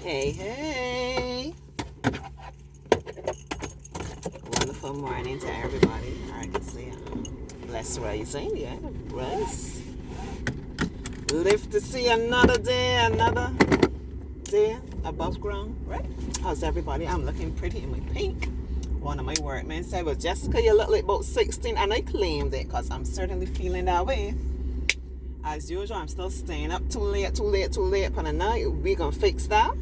Hey, hey. Wonderful morning to everybody. I can see blessed rising. Yeah, blessed. Live to see another day above ground. Right? How's everybody? I'm looking pretty in my pink. One of my workmen said, well, Jessica, you look like about 16. And I claimed it because I'm certainly feeling that way. As usual, I'm still staying up too late for the night. We gonna fix that.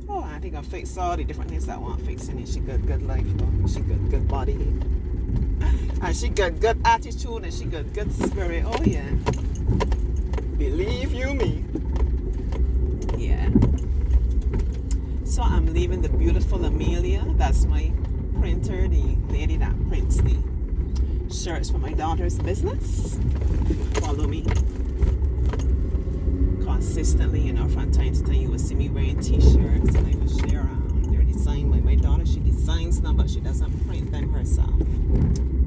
Oh, I think I fix all the different things that I want fixing. And she got good life, though. She got good body. And she got good attitude and she got good spirit. Oh, yeah. Believe you me. Yeah. So I'm leaving the beautiful Amelia. That's my printer, the lady that prints the shirts for my daughter's business. Follow me consistently, from time to time you will see me wearing t-shirts and I will share their design. My daughter, she designs them, but she doesn't print them herself.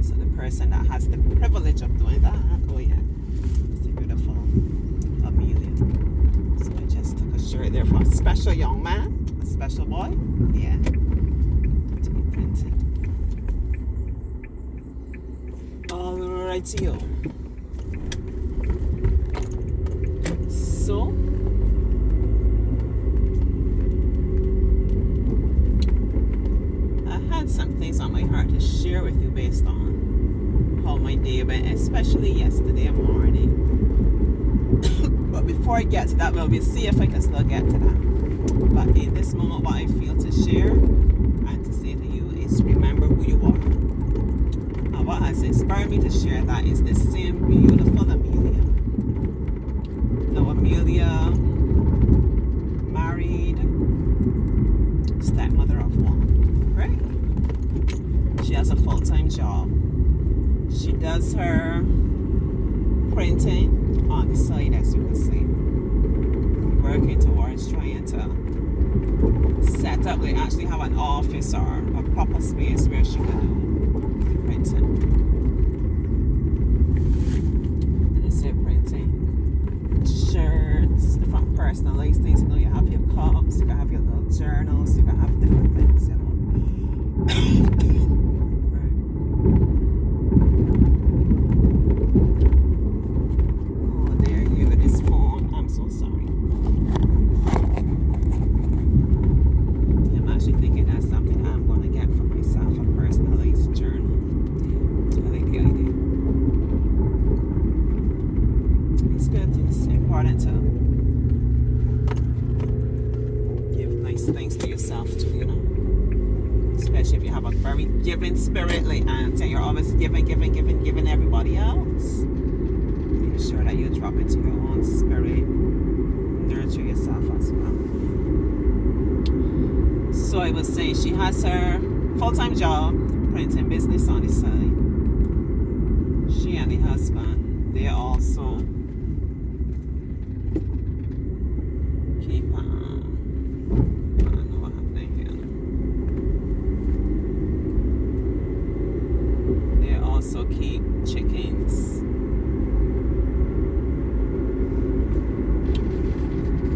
So the person that has the privilege of doing that, oh yeah, it's a beautiful Amelia. So I just took a shirt there for a special young man, a special boy, yeah, to be printed. Alrighty-o. So, I had some things on my heart to share with you based on how my day went, especially yesterday morning. But before I get to that, we'll see if I can still get to that. But in this moment, what I feel to share and to say to you is remember who you are. And what has inspired me to share that is the same beautiful Amelia. Now, Amelia married stepmother of one, right? She has a full-time job. She does her printing on the side, as you can see, working towards trying to set up. They actually have an office or a proper space where she can do printing. And I say printing shirts, different personalized things. You have your cups, you can have your little journals, you can have different things, Right. Oh, there you with this phone. I'm so sorry. I'm actually thinking that's something I'm going to get for myself, a personalized journal. I like the idea. It's good. It's important to give nice things to yourself too, especially if you have a very giving spirit like Aunt and you're always giving everybody else. Make sure that you drop into your own spirit, nurture yourself as well. So I was saying she has her full-time job, printing business on the side. She and the husband, they also keep I don't know what happened here. They also keep chickens.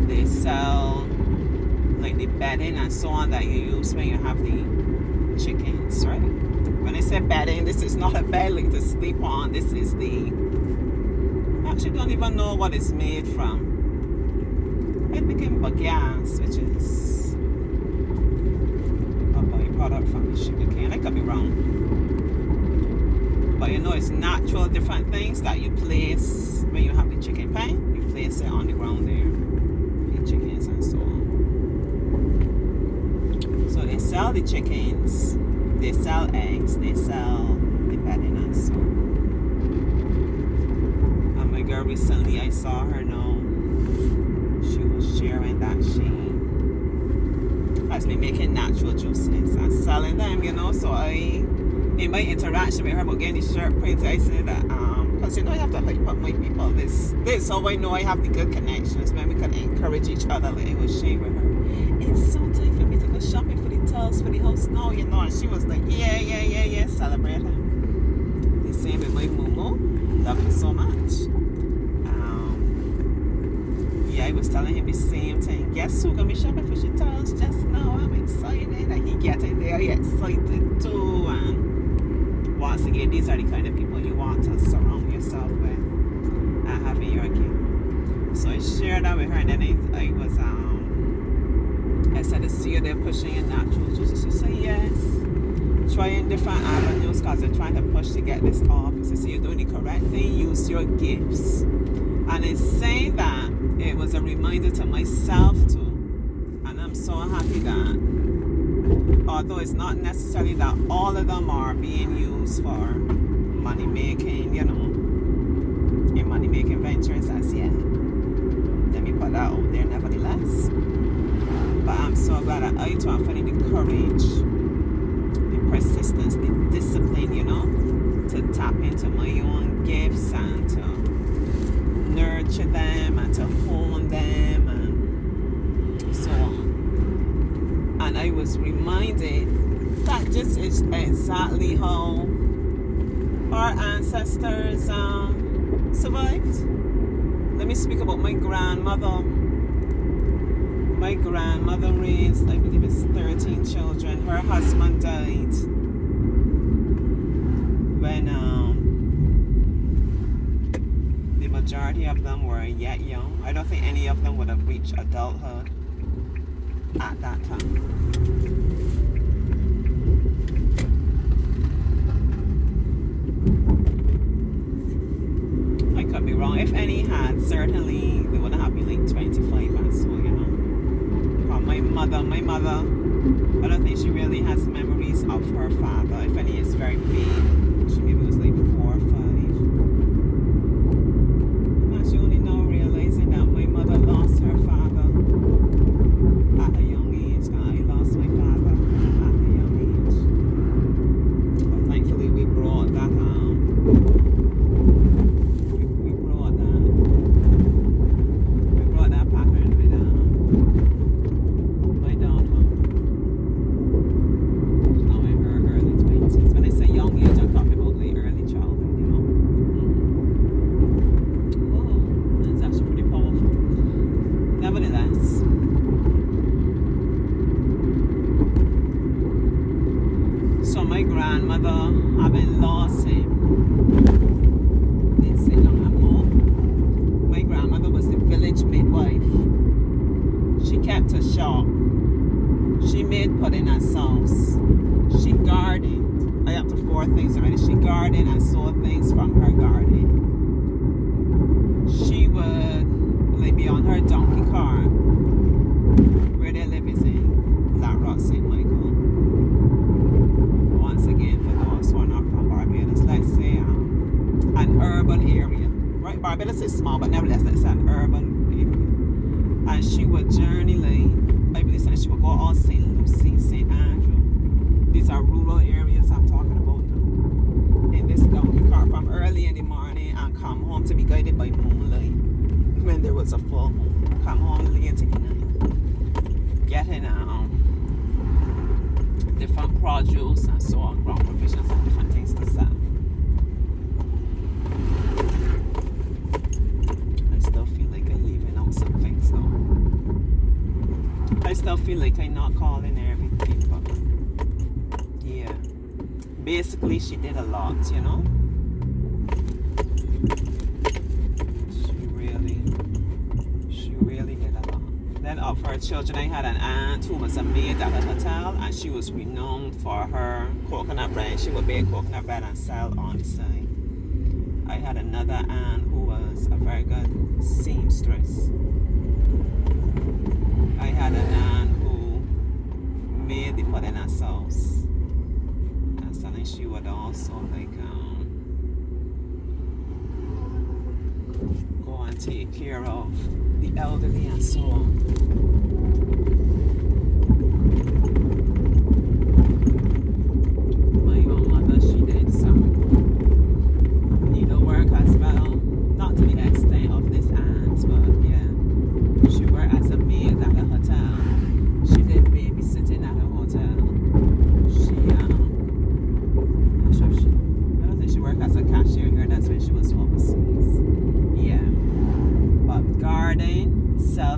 They sell like the bedding and so on that you use when you have the chickens, right? When I say bedding, this is not a bed like to sleep on. This is I actually don't even know what it's made from. I think in bagasse, which is a byproduct from the sugarcane. I could be wrong. But it's natural different things that you place when you have the chicken pen. You place it on the ground there. The chickens and so on. So they sell the chickens, they sell eggs, they sell the bedding and so on. And my girl recently, I saw her now. She was sharing that she has been making natural juices and selling them, So in my interaction with her about getting the shirt printed, I said that, because you have to hype up my people. This how I know I have the good connections, when we can encourage each other. Like I was sharing with her, it's so time for me to go shopping for the towels for the house now, And she was like, yeah, celebrate her. The same with my Momo. Love you so much. I was was telling him the same thing. Guess who gonna be shopping for shit towels just now? I'm excited. And he getting there, he excited too. And once again, these are the kind of people you want to surround yourself with and having your kid. So I shared that with her, and then I said, I see you there pushing your natural juices. She said, yes. Trying different avenues because they're trying to push to get this off. She said, you're doing the correct thing, use your gifts. And in saying that, it was a reminder to myself too. And I'm so happy that, although it's not necessarily that all of them are being used for money making, in money making ventures as yet. Let me put that out there nevertheless. But I'm so glad that I too am finding the courage, the persistence, the discipline, to tap into my own gifts and to nurture them and to hone them and so on. And I was reminded that this is exactly how our ancestors survived. Let me speak about my grandmother. My grandmother raised, I believe it's 13 children. Her husband died when the majority of them were yet young. I don't think any of them would have reached adulthood at that time. I could be wrong. If any had, certainly they would have been like 25 and so, My mother, I don't think she really has memories of her father. If any, it's very vague. She maybe was like 4 or 5. I'm actually only now realizing that my mother lost her father at a young age. I lost my father at a young age. But thankfully we brought that pattern with grandmother, having lost him, didn't sit long at home. My grandmother was the village midwife. She kept a shop. She made pudding and sauce. She gardened. I up to 4 things already. She gardened and sold things from her garden. She would be on her donkey cart. Where they live is in Black Rock, St. Michael. Once again, for those who are not from Barbados, let's say an urban area. Right, Barbados is small, but nevertheless, it's an urban area. And she would journey, I believe she would go all St. Lucie, St. Andrew. These are rural areas I'm talking about now. In this donkey cart from early in the morning and come home to be guided by moonlight when there was a full moon. Come home late in the night, getting different produce and so on, ground provisions and different things to sell. I still feel like I'm leaving out some things now. I still feel like I'm not calling everything, but yeah. Basically, she did a lot, She really did a lot. Then of her children, I had an aunt who was a maid at a hotel, and she was renowned for her coconut bread. She would bake coconut bread and sell on the side. I had another aunt who was a very good seamstress. I had an aunt who made the pudding and sauce. And something she would also go and take care of the elderly and so on. My own mother, she did some needlework as well, not to the extent of this aunt, but yeah, she worked as a maid at a hotel. She did babysitting at a hotel. I don't think she worked as a cashier here. That's when she was overseas. Yeah. But garden, sell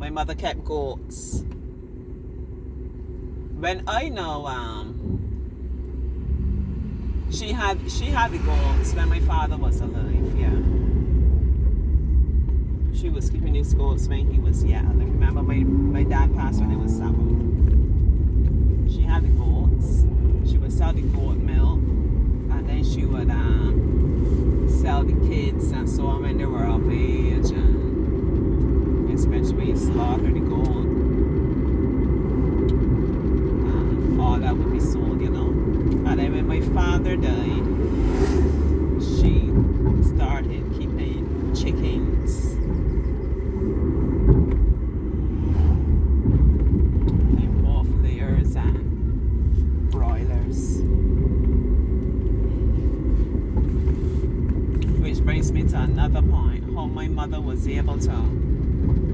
My mother kept goats. When I know she had the goats when my father was alive, yeah. She was keeping these goats when he was young. I remember my dad passed when I was 7. She had the goats. She would sell the goat milk, and then she would sell the kids and so on when they were of age, and especially slaughter the goat. All that would be sold, you know. And then when my father died, she started keeping chickens. And both layers and broilers. Which brings me to another point, how my mother was able to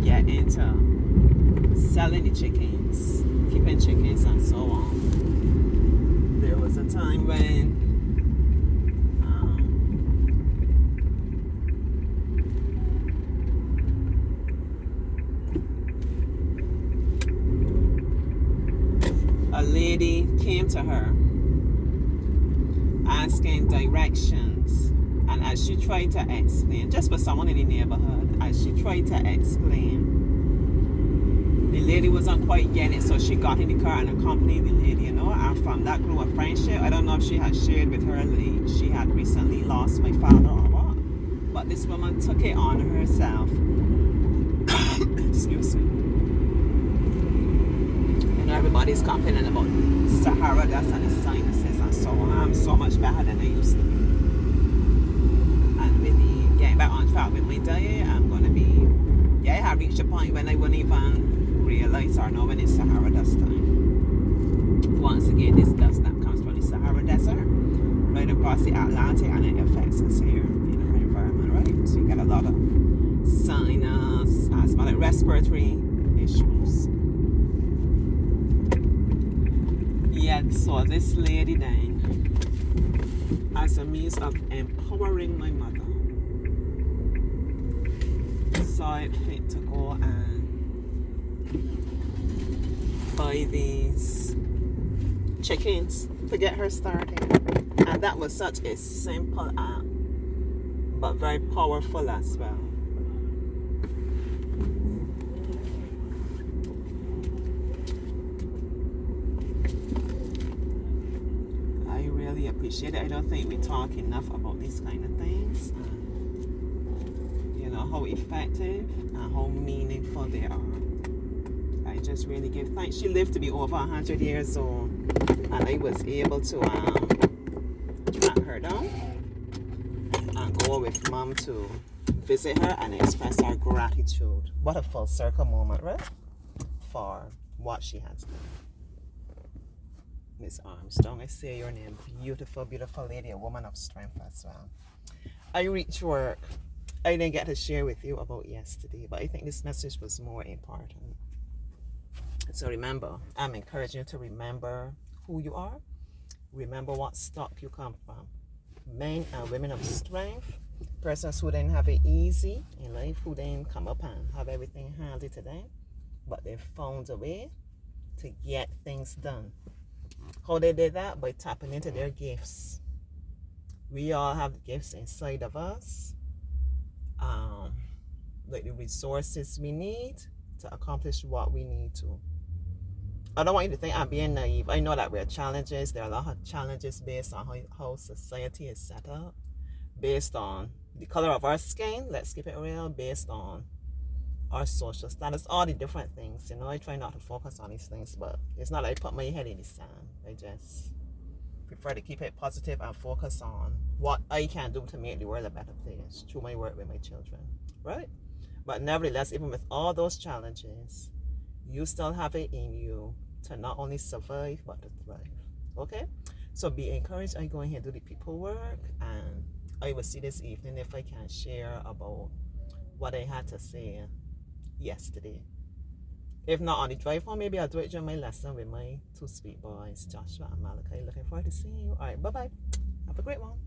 get into selling the chickens, keeping chickens and so on. There was a time when a lady came to her asking directions, and as she tried to explain, just for someone in the neighborhood, as she tried to explain, the lady wasn't quite getting it, so she got in the car and accompanied the lady, you know. And from that grew a friendship. I don't know if she had shared with her that she had recently lost my father or what, but this woman took it on herself. Excuse me. You know, everybody's complaining about Sahara dust and the sinuses and so on. I'm so much better than I used to be. And with the getting back on track with my diet, I'm gonna be, I have reached a point when I wouldn't even realize or know when it's Sahara dust time. Once again, this dust that comes from the Sahara desert right across the Atlantic, and it affects us here in our environment, right? So you get a lot of sinus, asthmatic respiratory issues. Yet, so this lady then, as a means of empowering my mother, saw it fit to go and buy these chickens to get her started. And that was such a simple act, but very powerful as well. I really appreciate it. I don't think we talk enough about these kind of things. You know, how effective and how meaningful they are. I just really give thanks. She lived to be over 100 years old, and I was able to track her down and go with Mom to visit her and express our gratitude. What a full circle moment, right? For what she has done. Miss Armstrong, I say your name. Beautiful, beautiful lady, a woman of strength as well. I reached work. I didn't get to share with you about yesterday, but I think this message was more important. So remember, I'm encouraging you to remember who you are. Remember what stock you come from. Men and women of strength. Persons who didn't have it easy in life, who didn't come up and have everything handy today, but they found a way to get things done. How they did that? By tapping into their gifts. We all have gifts inside of us. Like the resources we need to accomplish what we need to. I don't want you to think I'm being naive. I know that there are challenges. There are a lot of challenges based on how society is set up, based on the color of our skin, let's keep it real, based on our social status, all the different things. You know, I try not to focus on these things, but it's not like I put my head in the sand. I just prefer to keep it positive and focus on what I can do to make the world a better place through my work with my children, right? But nevertheless, even with all those challenges, you still have it in you to not only survive, but to thrive, okay? So be encouraged. I go ahead and do the people work, and I will see this evening if I can share about what I had to say yesterday. If not on the drive home, maybe I'll do it during my lesson with my two sweet boys, Joshua and Malachi. Looking forward to seeing you. All right, bye-bye. Have a great one.